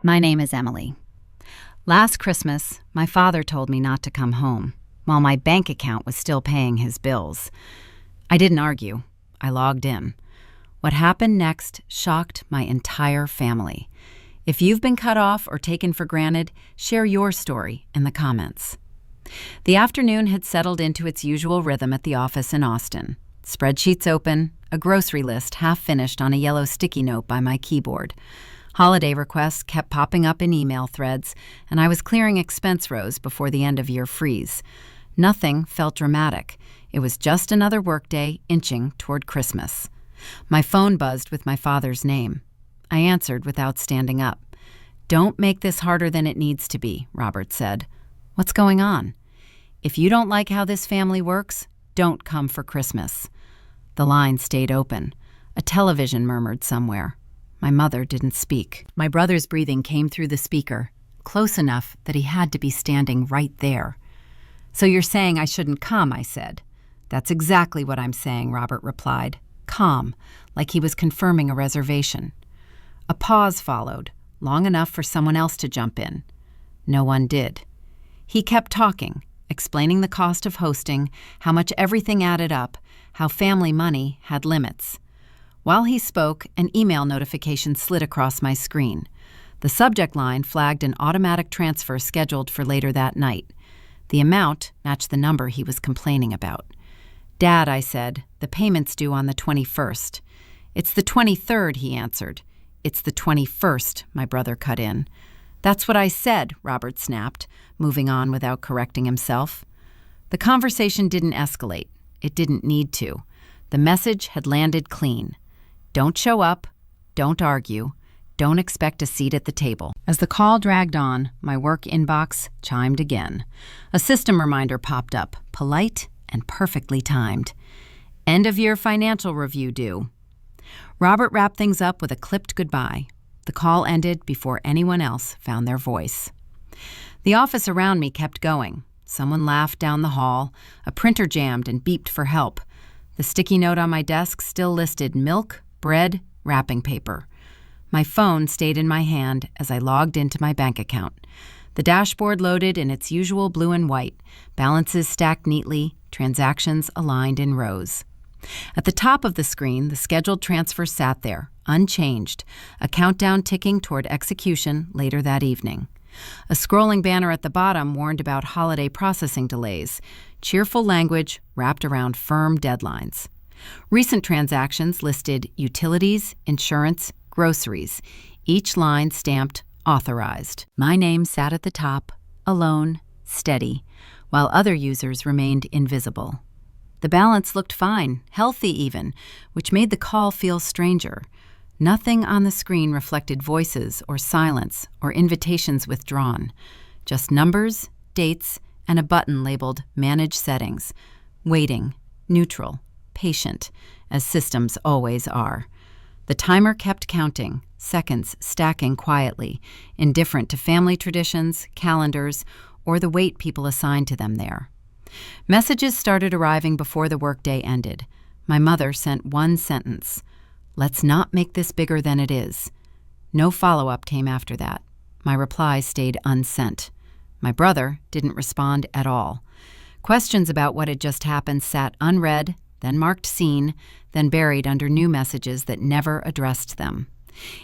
My name is Emily. Last Christmas, my father told me not to come home, while my bank account was still paying his bills. I didn't argue. I logged in. What happened next shocked my entire family. If you've been cut off or taken for granted, share your story in the comments. The afternoon had settled into its usual rhythm at the office in Austin. Spreadsheets open, a grocery list half finished on a yellow sticky note by my keyboard. Holiday requests kept popping up in email threads, and I was clearing expense rows before the end-of-year freeze. Nothing felt dramatic. It was just another workday inching toward Christmas. My phone buzzed with my father's name. I answered without standing up. "Don't make this harder than it needs to be," Robert said. "What's going on?" "If you don't like how this family works, don't come for Christmas." The line stayed open. A television murmured somewhere. My mother didn't speak. My brother's breathing came through the speaker, close enough that he had to be standing right there. "So you're saying I shouldn't come," I said. "That's exactly what I'm saying," Robert replied, calm, like he was confirming a reservation. A pause followed, long enough for someone else to jump in. No one did. He kept talking, explaining the cost of hosting, how much everything added up, how family money had limits. While he spoke, an email notification slid across my screen. The subject line flagged an automatic transfer scheduled for later that night. The amount matched the number he was complaining about. "Dad," I said, "the payment's due on the 21st. "It's the 23rd, he answered. "It's the 21st, my brother cut in. "That's what I said," Robert snapped, moving on without correcting himself. The conversation didn't escalate. It didn't need to. The message had landed clean. Don't show up, don't argue, don't expect a seat at the table. As the call dragged on, my work inbox chimed again. A system reminder popped up, polite and perfectly timed. "End-of-year financial review due." Robert wrapped things up with a clipped goodbye. The call ended before anyone else found their voice. The office around me kept going. Someone laughed down the hall. A printer jammed and beeped for help. The sticky note on my desk still listed milk, bread, wrapping paper. My phone stayed in my hand as I logged into my bank account. The dashboard loaded in its usual blue and white, balances stacked neatly, transactions aligned in rows. At the top of the screen, the scheduled transfer sat there, unchanged, a countdown ticking toward execution later that evening. A scrolling banner at the bottom warned about holiday processing delays, cheerful language wrapped around firm deadlines. Recent transactions listed utilities, insurance, groceries, each line stamped authorized. My name sat at the top, alone, steady, while other users remained invisible. The balance looked fine, healthy even, which made the call feel stranger. Nothing on the screen reflected voices or silence or invitations withdrawn. Just numbers, dates, and a button labeled Manage Settings. Waiting, neutral, patient, as systems always are. The timer kept counting, seconds stacking quietly, indifferent to family traditions, calendars, or the weight people assigned to them there. Messages started arriving before the workday ended. My mother sent one sentence: "Let's not make this bigger than it is." No follow-up came after that. My reply stayed unsent. My brother didn't respond at all. Questions about what had just happened sat unread, then marked seen, then buried under new messages that never addressed them.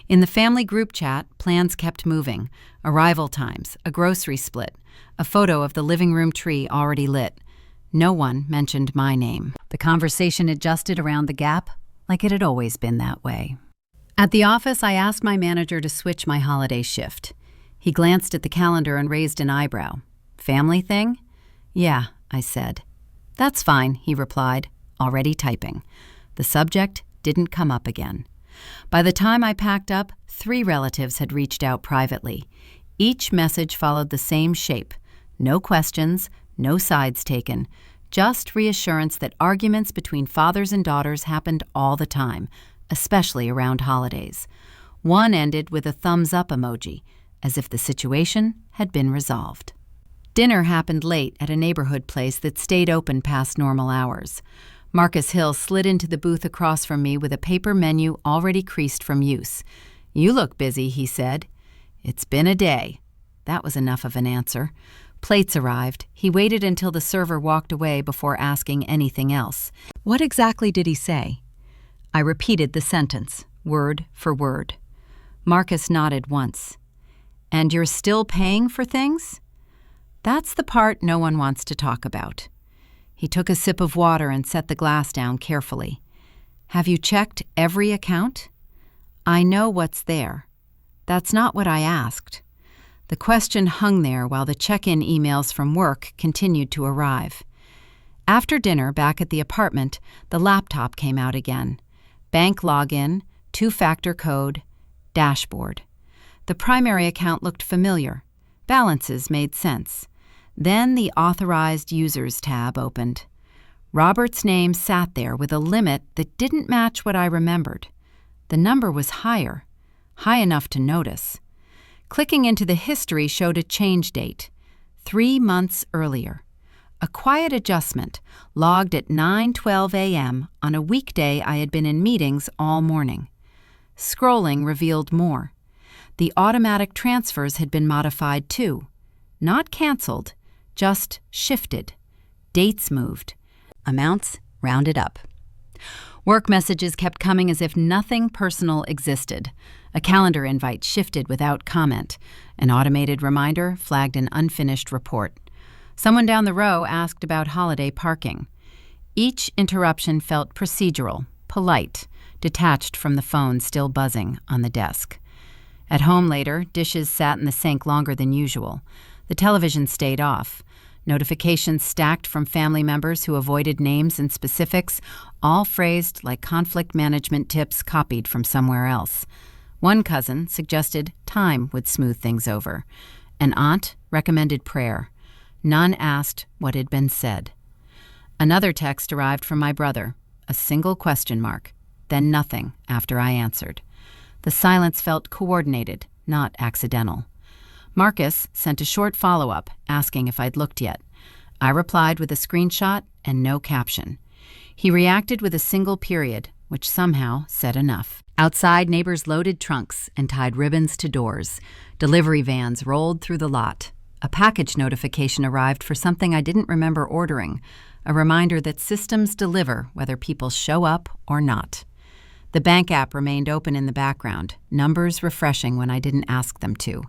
In the family group chat, plans kept moving. Arrival times, a grocery split, a photo of the living room tree already lit. No one mentioned my name. The conversation adjusted around the gap, like it had always been that way. At the office, I asked my manager to switch my holiday shift. He glanced at the calendar and raised an eyebrow. "Family thing?" "Yeah," I said. "That's fine," he replied, already typing. The subject didn't come up again. By the time I packed up, 3 relatives had reached out privately. Each message followed the same shape. No questions, no sides taken, just reassurance that arguments between fathers and daughters happened all the time, especially around holidays. One ended with a thumbs-up emoji, as if the situation had been resolved. Dinner happened late at a neighborhood place that stayed open past normal hours. Marcus Hill slid into the booth across from me with a paper menu already creased from use. "You look busy," he said. "It's been a day." That was enough of an answer. Plates arrived. He waited until the server walked away before asking anything else. What exactly did he say? I repeated the sentence, word for word. Marcus nodded once. "And you're still paying for things?" That's the part no one wants to talk about. He took a sip of water and set the glass down carefully. "Have you checked every account?" "I know what's there." "That's not what I asked." The question hung there while the check-in emails from work continued to arrive. After dinner, back at the apartment, the laptop came out again. Bank login, two-factor code, dashboard. The primary account looked familiar. Balances made sense. Then the Authorized Users tab opened. Robert's name sat there with a limit that didn't match what I remembered. The number was high enough to notice. Clicking into the history showed a change date, 3 months earlier. A quiet adjustment, logged at 9:12 a.m. on a weekday I had been in meetings all morning. Scrolling revealed more. The automatic transfers had been modified too. Not canceled, just shifted. Dates moved. Amounts rounded up. Work messages kept coming as if nothing personal existed. A calendar invite shifted without comment. An automated reminder flagged an unfinished report. Someone down the row asked about holiday parking. Each interruption felt procedural, polite, detached from the phone still buzzing on the desk. At home later, dishes sat in the sink longer than usual. The television stayed off. Notifications stacked from family members who avoided names and specifics, all phrased like conflict management tips copied from somewhere else. One cousin suggested time would smooth things over. An aunt recommended prayer. None asked what had been said. Another text arrived from my brother, a single question mark, then nothing after I answered. The silence felt coordinated, not accidental. Marcus sent a short follow-up, asking if I'd looked yet. I replied with a screenshot and no caption. He reacted with a single period, which somehow said enough. Outside, neighbors loaded trunks and tied ribbons to doors. Delivery vans rolled through the lot. A package notification arrived for something I didn't remember ordering, a reminder that systems deliver whether people show up or not. The bank app remained open in the background, numbers refreshing when I didn't ask them to.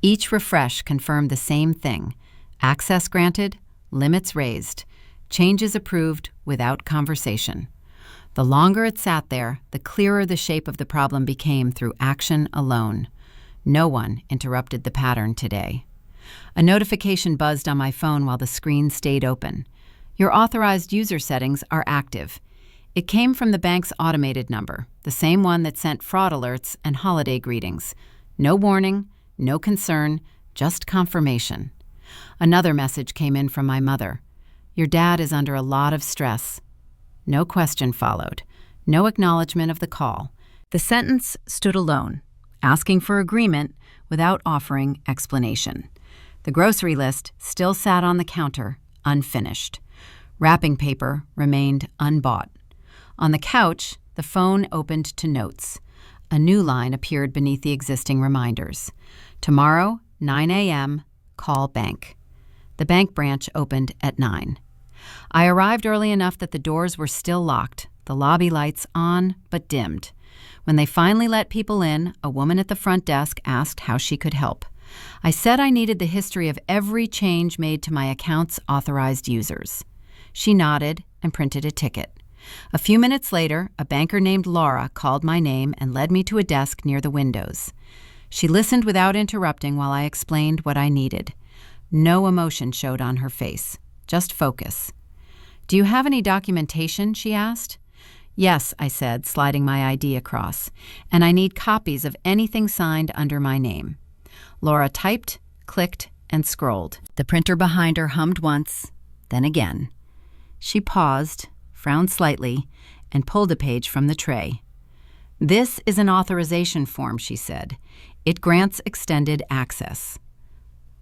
Each refresh confirmed the same thing: access granted, limits raised, changes approved without conversation. The longer it sat there, the clearer the shape of the problem became through action alone. No one interrupted the pattern today. A notification buzzed on my phone while the screen stayed open. Your authorized user settings are active. It came from the bank's automated number, the same one that sent fraud alerts and holiday greetings. No warning, no concern, just confirmation. Another message came in from my mother. Your dad is under a lot of stress. No question followed. No acknowledgement of the call. The sentence stood alone, asking for agreement without offering explanation. The grocery list still sat on the counter, unfinished. Wrapping paper remained unbought. On the couch, the phone opened to notes. A new line appeared beneath the existing reminders. Tomorrow, 9 a.m., call bank. The bank branch opened at 9. I arrived early enough that the doors were still locked, the lobby lights on but dimmed. When they finally let people in, a woman at the front desk asked how she could help. I said I needed the history of every change made to my account's authorized users. She nodded and printed a ticket. A few minutes later, a banker named Laura called my name and led me to a desk near the windows. She listened without interrupting while I explained what I needed. No emotion showed on her face, just focus. Do you have any documentation? She asked. Yes, I said, sliding my ID across, and I need copies of anything signed under my name. Laura typed, clicked, and scrolled. The printer behind her hummed once, then again. She paused, frowned slightly, and pulled a page from the tray. This is an authorization form, she said. It grants extended access.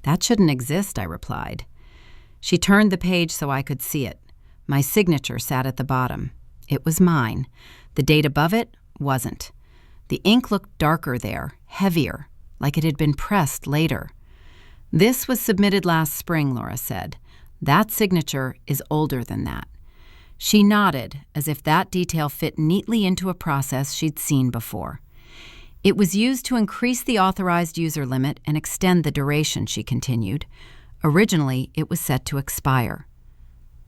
That shouldn't exist, I replied. She turned the page so I could see it. My signature sat at the bottom. It was mine. The date above it wasn't. The ink looked darker there, heavier, like it had been pressed later. This was submitted last spring, Laura said. That signature is older than that. She nodded, as if that detail fit neatly into a process she'd seen before. It was used to increase the authorized user limit and extend the duration, she continued. Originally, it was set to expire.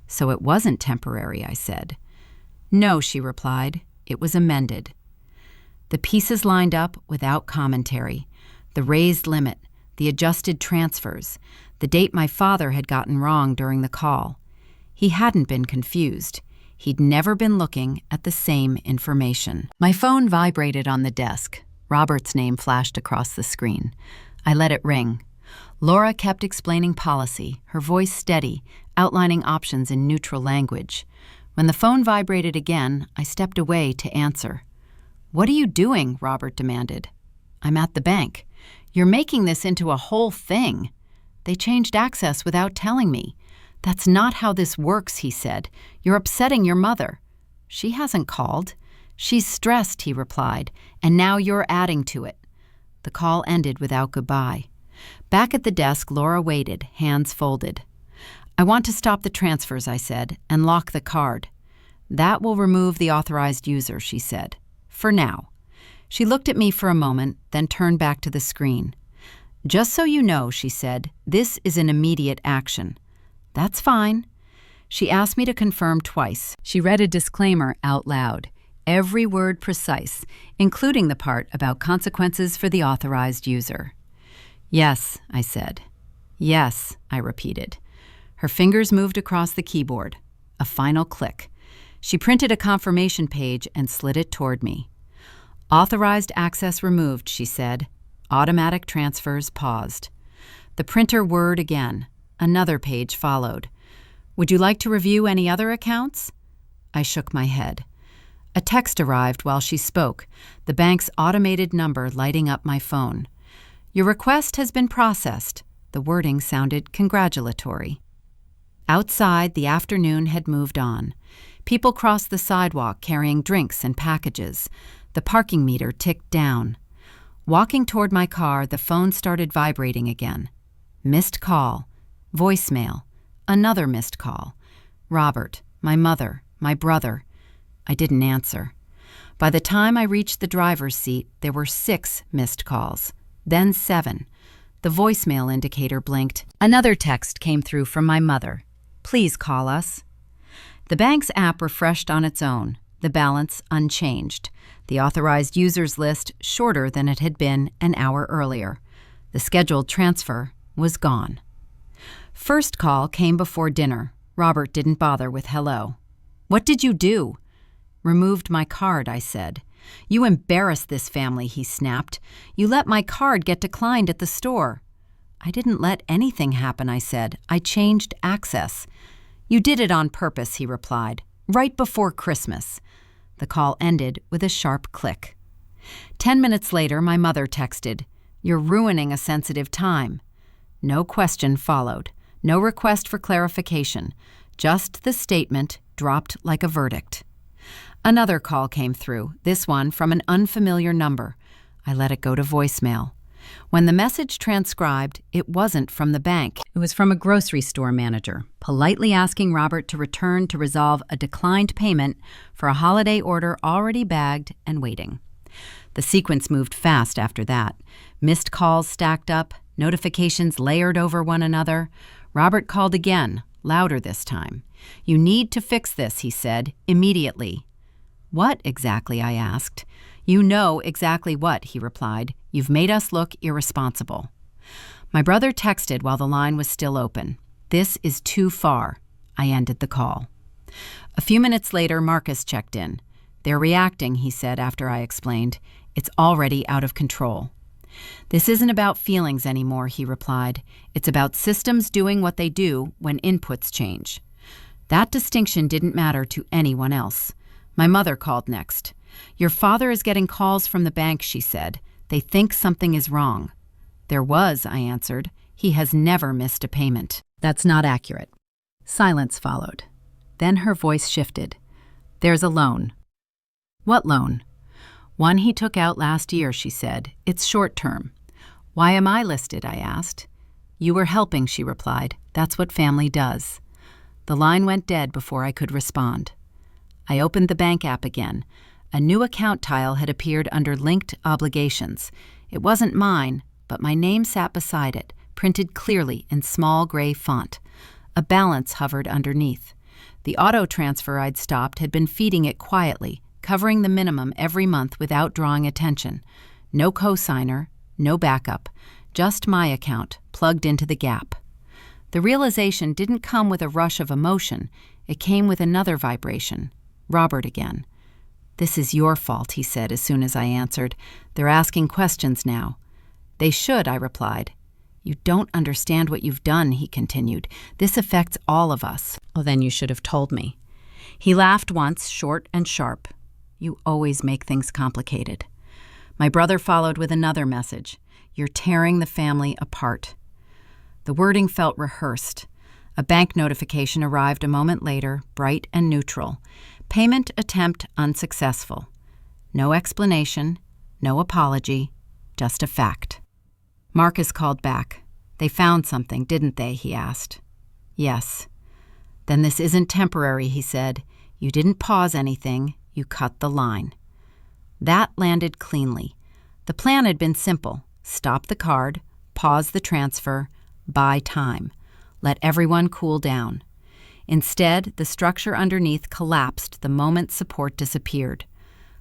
So it wasn't temporary, I said. No, she replied. It was amended. The pieces lined up without commentary. The raised limit, the adjusted transfers, the date my father had gotten wrong during the call. He hadn't been confused. He'd never been looking at the same information. My phone vibrated on the desk. Robert's name flashed across the screen. I let it ring. Laura kept explaining policy, her voice steady, outlining options in neutral language. When the phone vibrated again, I stepped away to answer. "What are you doing?" Robert demanded. "I'm at the bank. You're making this into a whole thing. They changed access without telling me. That's not how this works," he said. "You're upsetting your mother." "She hasn't called." "She's stressed," he replied, "and now you're adding to it." The call ended without goodbye. Back at the desk, Laura waited, hands folded. "I want to stop the transfers," I said, "and lock the card." "That will remove the authorized user," she said. "For now." She looked at me for a moment, then turned back to the screen. "Just so you know," she said, "this is an immediate action." "That's fine." She asked me to confirm twice. She read a disclaimer out loud, every word precise, including the part about consequences for the authorized user. "Yes," I said. "Yes," I repeated. Her fingers moved across the keyboard. A final click. She printed a confirmation page and slid it toward me. "Authorized access removed," she said. Automatic transfers paused. The printer whirred again. Another page followed. "Would you like to review any other accounts?" I shook my head. A text arrived while she spoke, the bank's automated number lighting up my phone. "Your request has been processed." The wording sounded congratulatory. Outside, the afternoon had moved on. People crossed the sidewalk carrying drinks and packages. The parking meter ticked down. Walking toward my car, the phone started vibrating again. Missed call. Voicemail. Another missed call. Robert, my mother, my brother. I didn't answer. By the time I reached the driver's seat, there were 6 missed calls. Then 7. The voicemail indicator blinked. Another text came through from my mother. "Please call us." The bank's app refreshed on its own, the balance unchanged. The authorized users list shorter than it had been an hour earlier. The scheduled transfer was gone. First call came before dinner. Robert didn't bother with hello. "What did you do?" "Removed my card," I said. "You embarrassed this family," he snapped. "You let my card get declined at the store." "I didn't let anything happen," I said. "I changed access." "You did it on purpose," he replied. "Right before Christmas." The call ended with a sharp click. 10 minutes later, my mother texted, "You're ruining a sensitive time." No question followed. No request for clarification. Just the statement dropped like a verdict. Another call came through, this one from an unfamiliar number. I let it go to voicemail. When the message transcribed, it wasn't from the bank. It was from a grocery store manager, politely asking Robert to return to resolve a declined payment for a holiday order already bagged and waiting. The sequence moved fast after that. Missed calls stacked up, notifications layered over one another. Robert called again, louder this time. "You need to fix this," he said, "immediately." "What exactly?" I asked. "You know exactly what," he replied. "You've made us look irresponsible." My brother texted while the line was still open. "This is too far." I ended the call. A few minutes later, Marcus checked in. "They're reacting," he said after I explained. "It's already out of control." "This isn't about feelings anymore," he replied. "It's about systems doing what they do when inputs change." That distinction didn't matter to anyone else. My mother called next. "Your father is getting calls from the bank," she said. "They think something is wrong." "There was," I answered. "He has never missed a payment." "That's not accurate." Silence followed. Then her voice shifted. "There's a loan." "What loan?" "One he took out last year," she said. "It's short term." "Why am I listed?" I asked. "You were helping," she replied. "That's what family does." The line went dead before I could respond. I opened the bank app again. A new account tile had appeared under Linked Obligations. It wasn't mine, but my name sat beside it, printed clearly in small gray font. A balance hovered underneath. The auto transfer I'd stopped had been feeding it quietly, covering the minimum every month without drawing attention. No cosigner, no backup, just my account plugged into the gap. The realization didn't come with a rush of emotion. It came with another vibration. Robert again. "This is your fault," he said as soon as I answered. "They're asking questions now." "They should," I replied. "You don't understand what you've done," he continued. "This affects all of us." "Well, then you should have told me." He laughed once, short and sharp. "You always make things complicated." My brother followed with another message. "You're tearing the family apart." The wording felt rehearsed. A bank notification arrived a moment later, bright and neutral. "Payment attempt unsuccessful." No explanation, no apology, just a fact. Marcus called back. "They found something, didn't they?" he asked. "Yes." "Then this isn't temporary," he said. "You didn't pause anything, you cut the line." That landed cleanly. The plan had been simple. Stop the card, pause the transfer, buy time. Let everyone cool down. Instead, the structure underneath collapsed the moment support disappeared.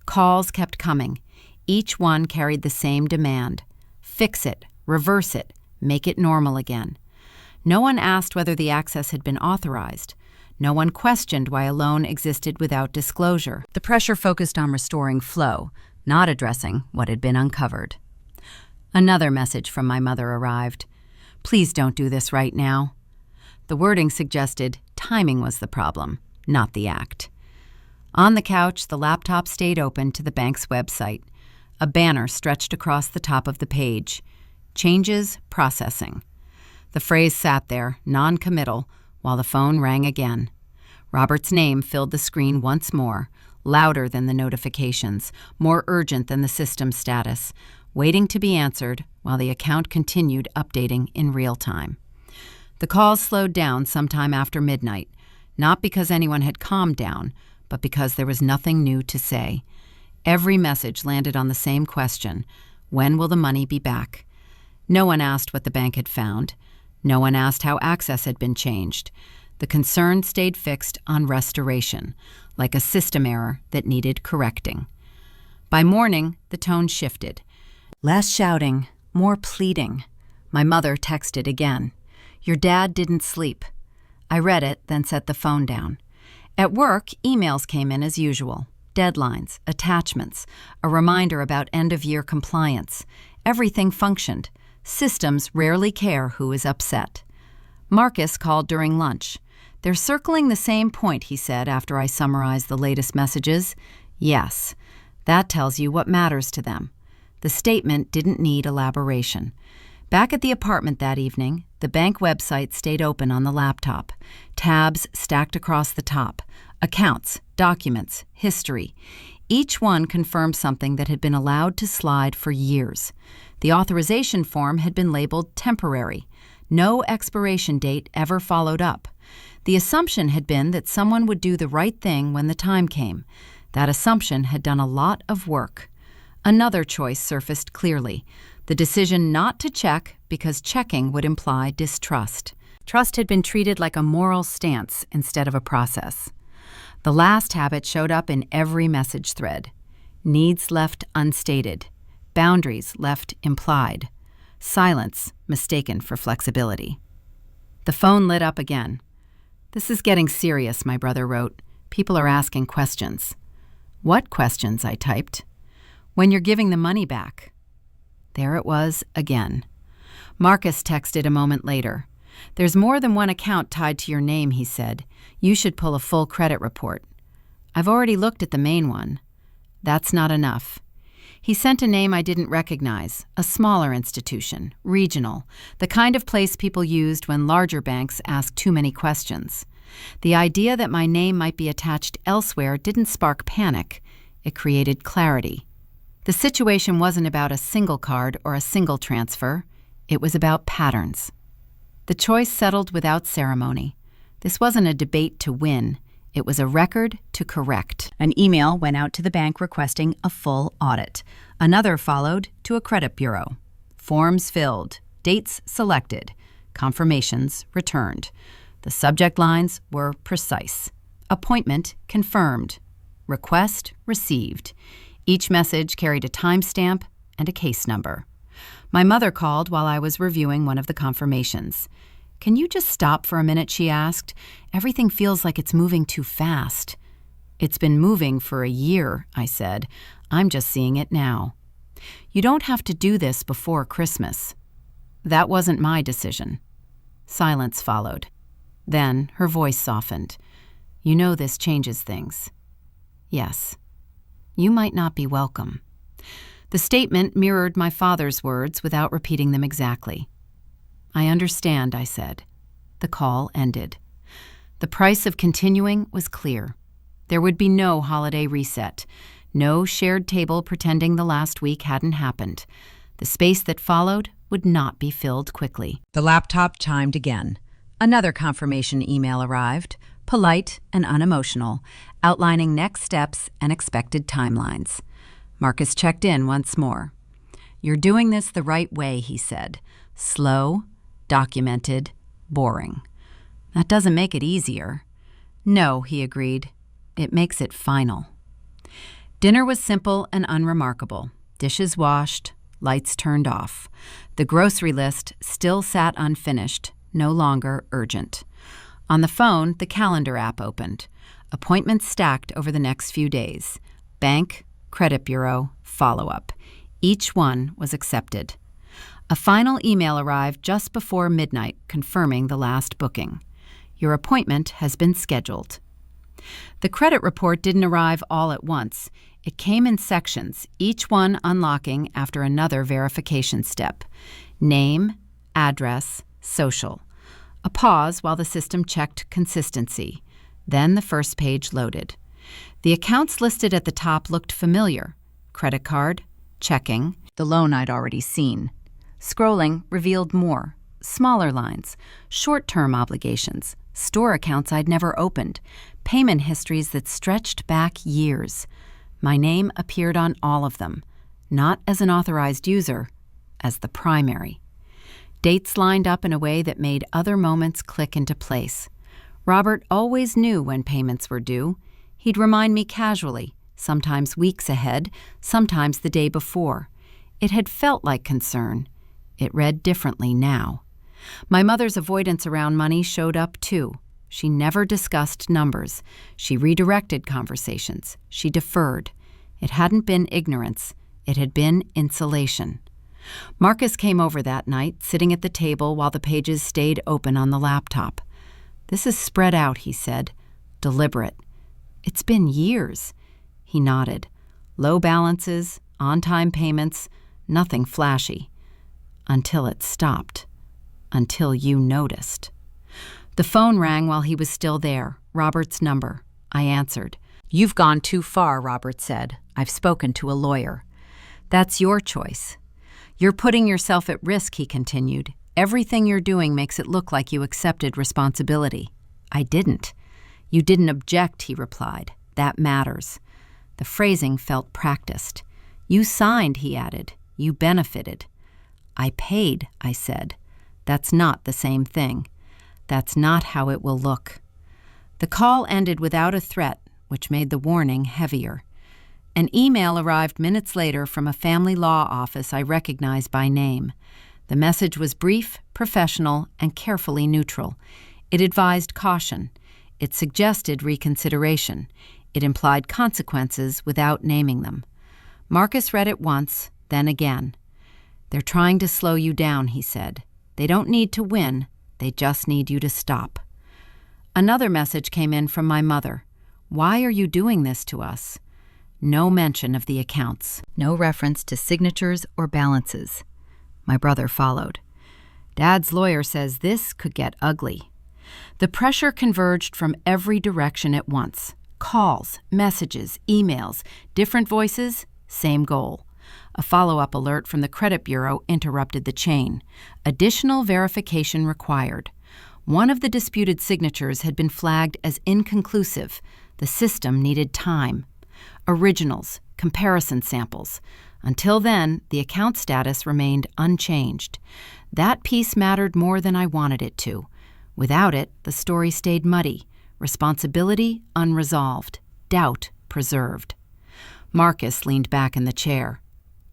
Calls kept coming. Each one carried the same demand. Fix it, reverse it, make it normal again. No one asked whether the access had been authorized. No one questioned why a loan existed without disclosure. The pressure focused on restoring flow, not addressing what had been uncovered. Another message from my mother arrived. "Please don't do this right now." The wording suggested timing was the problem, not the act. On the couch, the laptop stayed open to the bank's website. A banner stretched across the top of the page. "Changes processing." The phrase sat there, non-committal, while the phone rang again. Robert's name filled the screen once more, louder than the notifications, more urgent than the system status, waiting to be answered while the account continued updating in real time. The calls slowed down sometime after midnight, not because anyone had calmed down, but because there was nothing new to say. Every message landed on the same question: when will the money be back? No one asked what the bank had found. No one asked how access had been changed. The concern stayed fixed on restoration, like a system error that needed correcting. By morning, the tone shifted. Less shouting, more pleading. My mother texted again. "Your dad didn't sleep." I read it, then set the phone down. At work, emails came in as usual. Deadlines, attachments, a reminder about end-of-year compliance. Everything functioned. Systems rarely care who is upset. Marcus called during lunch. "They're circling the same point," he said after I summarized the latest messages. "Yes, that tells you what matters to them." The statement didn't need elaboration. Back at the apartment that evening, the bank website stayed open on the laptop. Tabs stacked across the top. Accounts, documents, history. Each one confirmed something that had been allowed to slide for years. The authorization form had been labeled temporary. No expiration date ever followed up. The assumption had been that someone would do the right thing when the time came. That assumption had done a lot of work. Another choice surfaced clearly: the decision not to check because checking would imply distrust. Trust had been treated like a moral stance instead of a process. The last habit showed up in every message thread. Needs left unstated. Boundaries left implied. Silence mistaken for flexibility. The phone lit up again. "This is getting serious," my brother wrote. "People are asking questions." "What questions?" I typed. "When you're giving the money back." There it was again. Marcus texted a moment later. "There's more than one account tied to your name," he said. "You should pull a full credit report." "I've already looked at the main one." "That's not enough." He sent a name I didn't recognize, a smaller institution, regional, the kind of place people used when larger banks asked too many questions. The idea that my name might be attached elsewhere didn't spark panic. It created clarity. The situation wasn't about a single card or a single transfer. It was about patterns. The choice settled without ceremony. This wasn't a debate to win. It was a record to correct. An email went out to the bank requesting a full audit. Another followed to a credit bureau. Forms filled, dates selected, confirmations returned. The subject lines were precise. Appointment confirmed. Request received. Each message carried a timestamp and a case number. My mother called while I was reviewing one of the confirmations. "Can you just stop for a minute?" she asked. "Everything feels like it's moving too fast." "It's been moving for a year," I said. "I'm just seeing it now." "You don't have to do this before Christmas." "That wasn't my decision." Silence followed. Then her voice softened. "You know this changes things." "Yes. You might not be welcome." The statement mirrored my father's words without repeating them exactly. "I understand," I said. The call ended. The price of continuing was clear. There would be no holiday reset, no shared table pretending the last week hadn't happened. The space that followed would not be filled quickly. The laptop chimed again. Another confirmation email arrived, polite and unemotional, outlining next steps and expected timelines. Marcus checked in once more. "You're doing this the right way," he said. "Slow, documented, boring." "That doesn't make it easier." "No," he agreed. "It makes it final." Dinner was simple and unremarkable. Dishes washed, lights turned off. The grocery list still sat unfinished, no longer urgent. On the phone, the calendar app opened. Appointments stacked over the next few days. Bank, credit bureau, follow-up. Each one was accepted. A final email arrived just before midnight confirming the last booking. "Your appointment has been scheduled." The credit report didn't arrive all at once. It came in sections, each one unlocking after another verification step. Name, address, social. A pause while the system checked consistency. Then the first page loaded. The accounts listed at the top looked familiar. Credit card, checking, the loan I'd already seen. Scrolling revealed more. Smaller lines, short-term obligations, store accounts I'd never opened, payment histories that stretched back years. My name appeared on all of them, not as an authorized user, as the primary. Dates lined up in a way that made other moments click into place. Robert always knew when payments were due. He'd remind me casually, sometimes weeks ahead, sometimes the day before. It had felt like concern. It read differently now. My mother's avoidance around money showed up too. She never discussed numbers. She redirected conversations. She deferred. It hadn't been ignorance. It had been insulation. Marcus came over that night, sitting at the table while the pages stayed open on the laptop. "This is spread out," he said. "Deliberate." "It's been years." He nodded. "Low balances, on-time payments, nothing flashy. Until it stopped. Until you noticed." The phone rang while he was still there, Robert's number. I answered. "You've gone too far," Robert said. "I've spoken to a lawyer." "That's your choice." "You're putting yourself at risk," he continued. "Everything you're doing makes it look like you accepted responsibility." "I didn't." "You didn't object," he replied. "That matters." The phrasing felt practiced. "You signed," he added. "You benefited." "I paid," I said. "That's not the same thing. That's not how it will look." The call ended without a threat, which made the warning heavier. An email arrived minutes later from a family law office I recognized by name. The message was brief, professional, and carefully neutral. It advised caution. It suggested reconsideration. It implied consequences without naming them. Marcus read it once, then again. "They're trying to slow you down," he said. "They don't need to win. They just need you to stop." Another message came in from my mother. "Why are you doing this to us?" No mention of the accounts. No reference to signatures or balances. My brother followed. "Dad's lawyer says this could get ugly." The pressure converged from every direction at once. Calls, messages, emails, different voices, same goal. A follow-up alert from the credit bureau interrupted the chain. Additional verification required. One of the disputed signatures had been flagged as inconclusive. The system needed time. Originals, comparison samples. Until then, the account status remained unchanged. That piece mattered more than I wanted it to. Without it, the story stayed muddy. Responsibility unresolved. Doubt preserved. Marcus leaned back in the chair.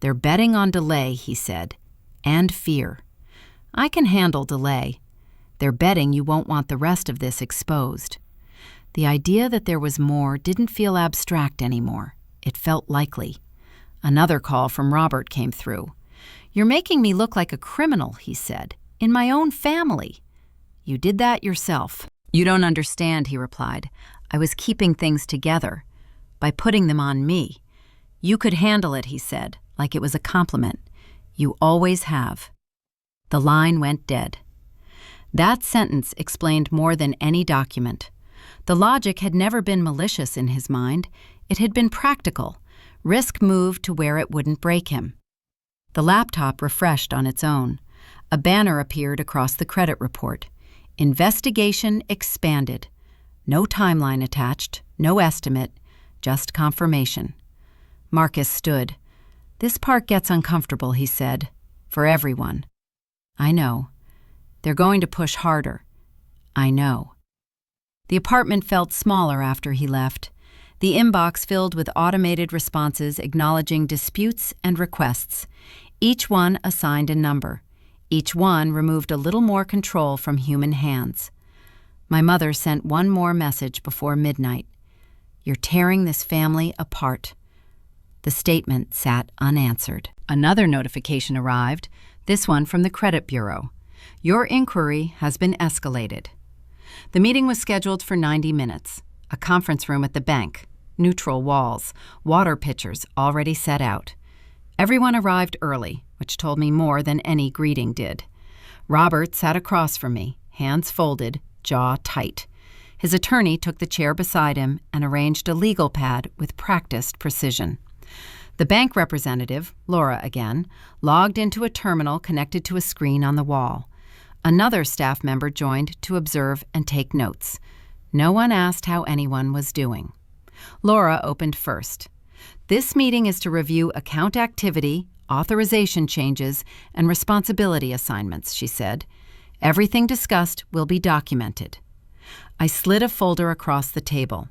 "They're betting on delay," he said, "and fear. I can handle delay. They're betting you won't want the rest of this exposed." The idea that there was more didn't feel abstract anymore. It felt likely. Another call from Robert came through. "You're making me look like a criminal," he said, "in my own family." "You did that yourself." "You don't understand," he replied. "I was keeping things together by putting them on me." "You could handle it," he said, like it was a compliment. "You always have." The line went dead. That sentence explained more than any document. The logic had never been malicious in his mind. It had been practical. Risk moved to where it wouldn't break him. The laptop refreshed on its own. A banner appeared across the credit report. Investigation expanded. No timeline attached, no estimate, just confirmation. Marcus stood. "This part gets uncomfortable," he said. "For everyone." "I know. They're going to push harder." "I know." The apartment felt smaller after he left. The inbox filled with automated responses acknowledging disputes and requests. Each one assigned a number. Each one removed a little more control from human hands. My mother sent one more message before midnight. "You're tearing this family apart." The statement sat unanswered. Another notification arrived, this one from the credit bureau. "Your inquiry has been escalated." The meeting was scheduled for 90 minutes. A conference room at the bank. Neutral walls. Water pitchers already set out. Everyone arrived early, which told me more than any greeting did. Robert sat across from me, hands folded, jaw tight. His attorney took the chair beside him and arranged a legal pad with practiced precision. The bank representative, Laura again, logged into a terminal connected to a screen on the wall. Another staff member joined to observe and take notes. No one asked how anyone was doing. Laura opened first. "This meeting is to review account activity, authorization changes, and responsibility assignments," she said. "Everything discussed will be documented." I slid a folder across the table.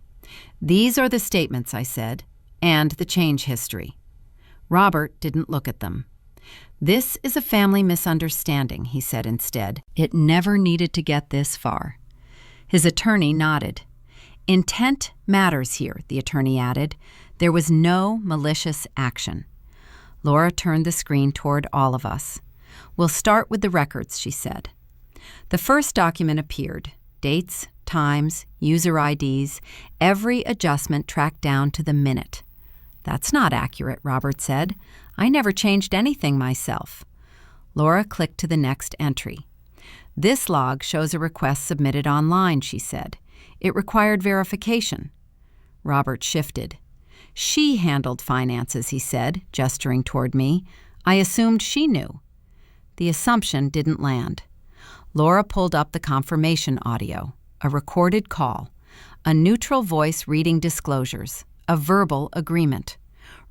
"These are the statements," I said, "and the change history." Robert didn't look at them. "This is a family misunderstanding," he said instead. "It never needed to get this far." His attorney nodded. "Intent matters here," the attorney added. "There was no malicious action." Laura turned the screen toward all of us. "We'll start with the records," she said. The first document appeared. Dates, times, user IDs, every adjustment tracked down to the minute. "That's not accurate," Robert said. "I never changed anything myself." Laura clicked to the next entry. "This log shows a request submitted online," she said. "It required verification." Robert shifted. "She handled finances," he said, gesturing toward me. "I assumed she knew." The assumption didn't land. Laura pulled up the confirmation audio, a recorded call, a neutral voice reading disclosures, a verbal agreement.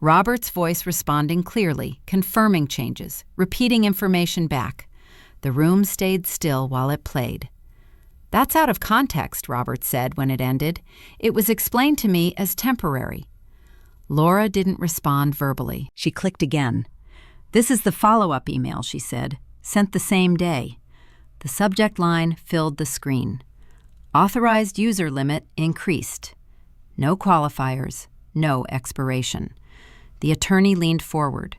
Robert's voice responding clearly, confirming changes, repeating information back. The room stayed still while it played. "That's out of context," Robert said when it ended. "It was explained to me as temporary." Laura didn't respond verbally. She clicked again. "This is the follow-up email," she said, "sent the same day." The subject line filled the screen. "Authorized user limit increased." No qualifiers, no expiration. The attorney leaned forward.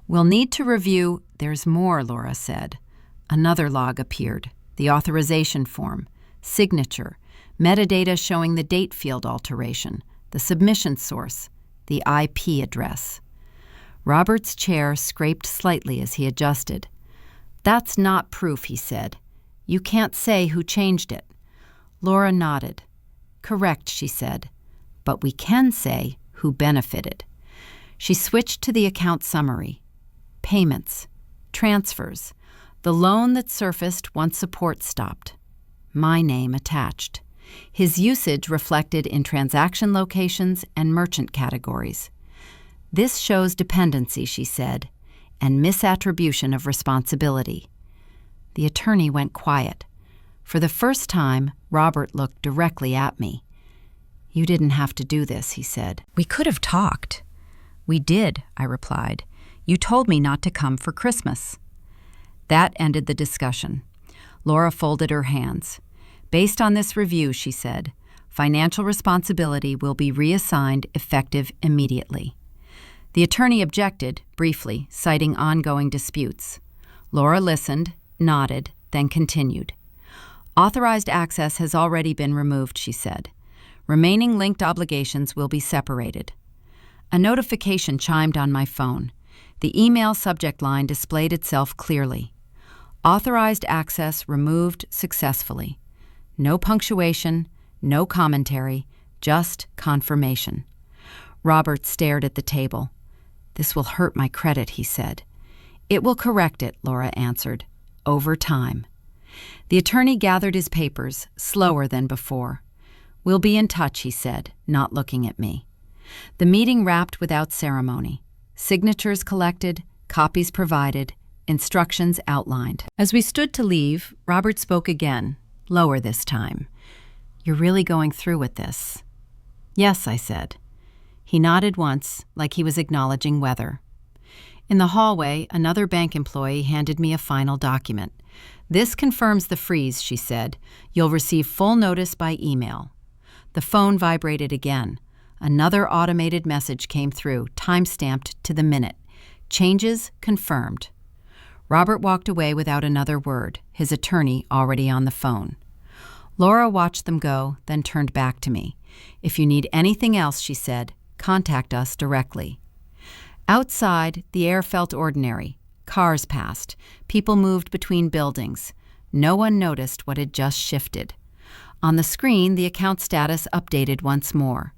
"We'll need to review—" "There's more," Laura said. Another log appeared, the authorization form, signature, metadata showing the date field alteration, the submission source, the IP address. Robert's chair scraped slightly as he adjusted. "That's not proof," he said. "You can't say who changed it." Laura nodded. "Correct," she said. "But we can say who benefited." She switched to the account summary. Payments, transfers, the loan that surfaced once support stopped. My name attached. His usage reflected in transaction locations and merchant categories. This shows dependency, she said, and misattribution of responsibility. The attorney went quiet. For the first time, Robert looked directly at me. You didn't have to do this, he said. We could have talked. We did, I replied. You told me not to come for Christmas. That ended the discussion. Laura folded her hands. Based on this review, she said, financial responsibility will be reassigned effective immediately. The attorney objected, briefly, citing ongoing disputes. Laura listened, nodded, then continued. Authorized access has already been removed, she said. Remaining linked obligations will be separated. A notification chimed on my phone. The email subject line displayed itself clearly. Authorized access removed successfully. No punctuation, no commentary, just confirmation. Robert stared at the table. This will hurt my credit, he said. It will correct it, Laura answered. Over time. The attorney gathered his papers, slower than before. We'll be in touch, he said, not looking at me. The meeting wrapped without ceremony. Signatures collected, copies provided, instructions outlined. As we stood to leave, Robert spoke again, lower this time. You're really going through with this? Yes, I said. He nodded once, like he was acknowledging weather. In the hallway, another bank employee handed me a final document. This confirms the freeze, she said. You'll receive full notice by email. The phone vibrated again. Another automated message came through, time-stamped to the minute. Changes confirmed. Robert walked away without another word, his attorney already on the phone. Laura watched them go, then turned back to me. If you need anything else, she said, contact us directly. Outside, the air felt ordinary. Cars passed. People moved between buildings. No one noticed what had just shifted. On the screen, the account status updated once more.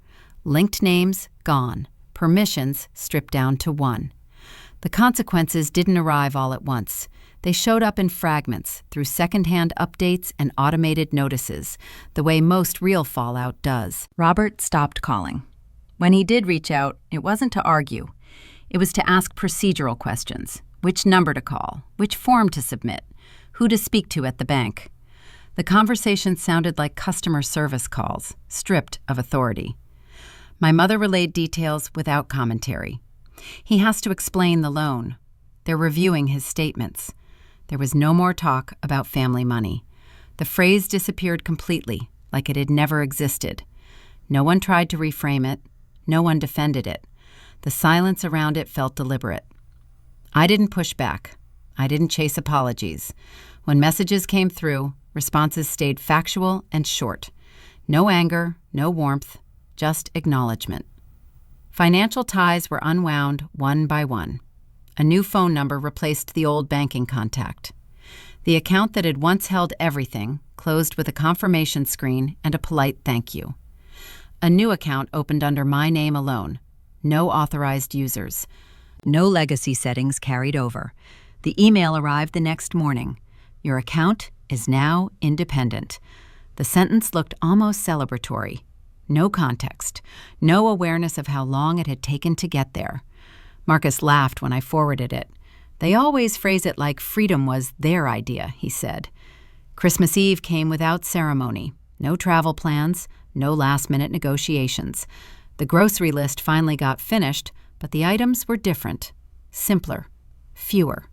Linked names, gone. Permissions, stripped down to 1. The consequences didn't arrive all at once. They showed up in fragments, through second-hand updates and automated notices, the way most real fallout does. Robert stopped calling. When he did reach out, it wasn't to argue. It was to ask procedural questions. Which number to call? Which form to submit? Who to speak to at the bank? The conversation sounded like customer service calls, stripped of authority. My mother relayed details without commentary. He has to explain the loan. They're reviewing his statements. There was no more talk about family money. The phrase disappeared completely, like it had never existed. No one tried to reframe it. No one defended it. The silence around it felt deliberate. I didn't push back. I didn't chase apologies. When messages came through, responses stayed factual and short. No anger, no warmth, just acknowledgement. Financial ties were unwound one by one. A new phone number replaced the old banking contact. The account that had once held everything closed with a confirmation screen and a polite thank you. A new account opened under my name alone. No authorized users. No legacy settings carried over. The email arrived the next morning. Your account is now independent. The sentence looked almost celebratory. No context. No awareness of how long it had taken to get there. Marcus laughed when I forwarded it. They always phrase it like freedom was their idea, he said. Christmas Eve came without ceremony. No travel plans, no last-minute negotiations. The grocery list finally got finished, but the items were different, simpler, fewer.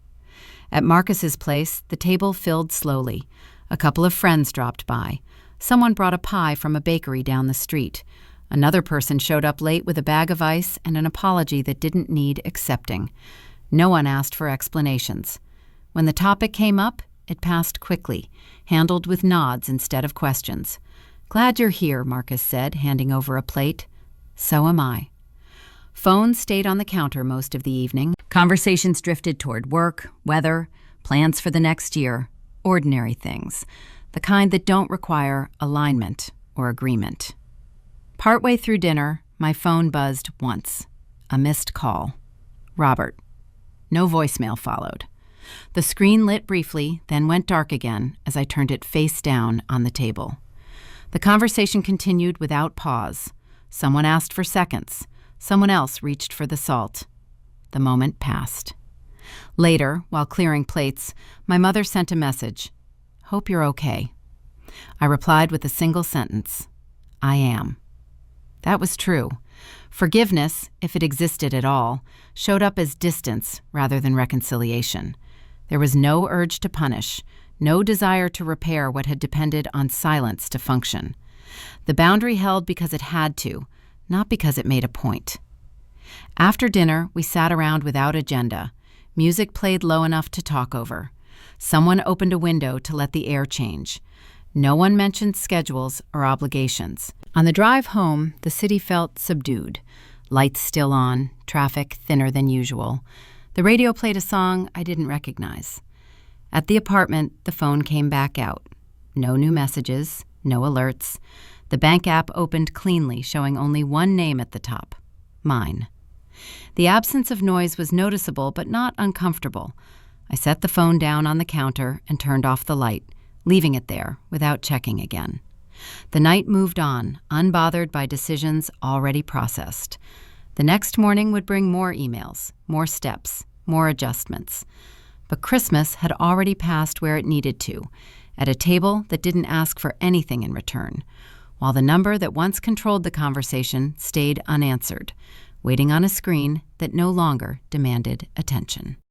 At Marcus's place, the table filled slowly. A couple of friends dropped by. Someone brought a pie from a bakery down the street. Another person showed up late with a bag of ice and an apology that didn't need accepting. No one asked for explanations. When the topic came up, it passed quickly, handled with nods instead of questions. Glad you're here, Marcus said, handing over a plate. So am I. Phones stayed on the counter most of the evening. Conversations drifted toward work, weather, plans for the next year, ordinary things, the kind that don't require alignment or agreement. Partway through dinner, my phone buzzed once. A missed call. Robert. No voicemail followed. The screen lit briefly, then went dark again as I turned it face down on the table. The conversation continued without pause. Someone asked for seconds. Someone else reached for the salt. The moment passed. Later, while clearing plates, my mother sent a message. "Hope you're okay." I replied with a single sentence. "I am." That was true. Forgiveness, if it existed at all, showed up as distance rather than reconciliation. There was no urge to punish, no desire to repair what had depended on silence to function. The boundary held because it had to, not because it made a point. After dinner, we sat around without agenda. Music played low enough to talk over. Someone opened a window to let the air change. No one mentioned schedules or obligations. On the drive home, the city felt subdued. Lights still on, traffic thinner than usual. The radio played a song I didn't recognize. At the apartment, the phone came back out. No new messages, no alerts. The bank app opened cleanly, showing only one name at the top. Mine. The absence of noise was noticeable but not uncomfortable. I set the phone down on the counter and turned off the light, leaving it there without checking again. The night moved on, unbothered by decisions already processed. The next morning would bring more emails, more steps, more adjustments. But Christmas had already passed where it needed to, at a table that didn't ask for anything in return, while the number that once controlled the conversation stayed unanswered, waiting on a screen that no longer demanded attention.